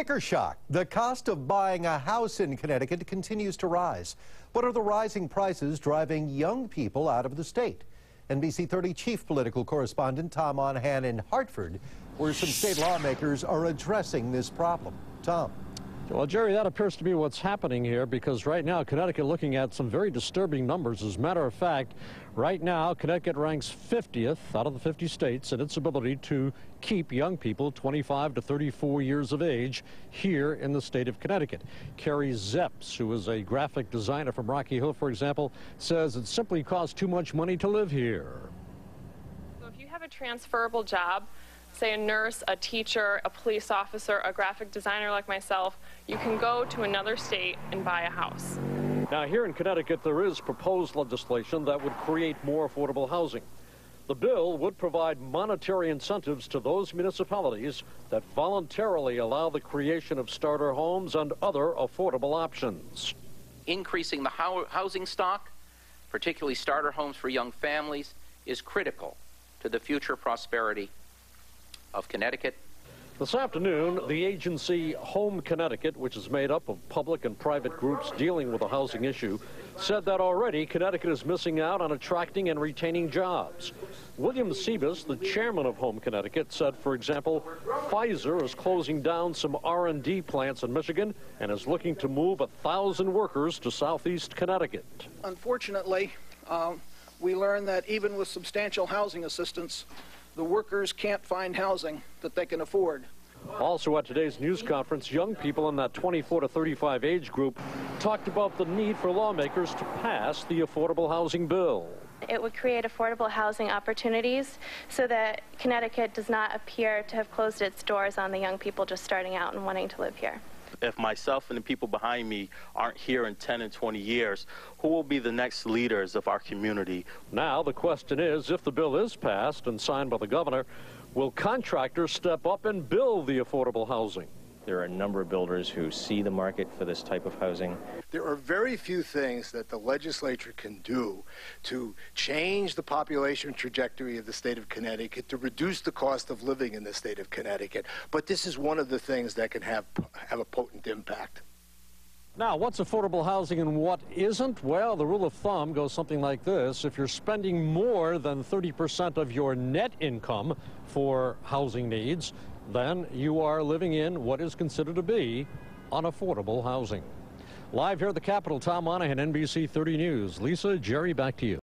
Sticker shock. The cost of buying a house in Connecticut continues to rise. What are the rising prices driving young people out of the state? NBC 30 chief political correspondent Tom Monahan in Hartford, where some state lawmakers are addressing this problem. Tom. Well, Jerry, that appears to be what's happening here, because right now Connecticut looking at some very disturbing numbers. As a matter of fact, right now Connecticut ranks 50th out of the 50 states in its ability to keep young people 25 to 34 years of age here in the state of Connecticut. Kerry Szeps, who is a graphic designer from Rocky Hill, for example, says it simply costs too much money to live here. So if you have a transferable job, say a nurse, a teacher, a police officer, a graphic designer like myself, you can go to another state and buy a house. Now, here in Connecticut, there is proposed legislation that would create more affordable housing. The bill would provide monetary incentives to those municipalities that voluntarily allow the creation of starter homes and other affordable options. Increasing the housing stock, particularly starter homes for young families, is critical to the future prosperity of Connecticut. This afternoon, the agency HOMEConnecticut, which is made up of public and private groups dealing with the housing issue, said that already Connecticut is missing out on attracting and retaining jobs. William Szeps, the chairman of HOMEConnecticut, said, for example, Pfizer is closing down some R&D plants in Michigan and is looking to move 1,000 workers to southeast Connecticut. Unfortunately, we learned that even with substantial housing assistance, the workers can't find housing that they can afford. Also at today's news conference, young people in that 24 to 35 age group talked about the need for lawmakers to pass the affordable housing bill. It would create affordable housing opportunities so that Connecticut does not appear to have closed its doors on the young people just starting out and wanting to live here. If myself and the people behind me aren't here in 10 and 20 years, who will be the next leaders of our community? Now the question is, if the bill is passed and signed by the governor, will contractors step up and build the affordable housing? There are a number of builders who see the market for this type of housing. There are very few things that the legislature can do to change the population trajectory of the state of Connecticut, to reduce the cost of living in the state of Connecticut. But this is one of the things that can have a potent impact. Now, what's affordable housing and what isn't? Well, the rule of thumb goes something like this. If you're spending more than 30% of your net income for housing needs, then you are living in what is considered to be unaffordable housing. Live here at the Capitol, Tom Monahan, NBC 30 News. Lisa, Jerry, back to you.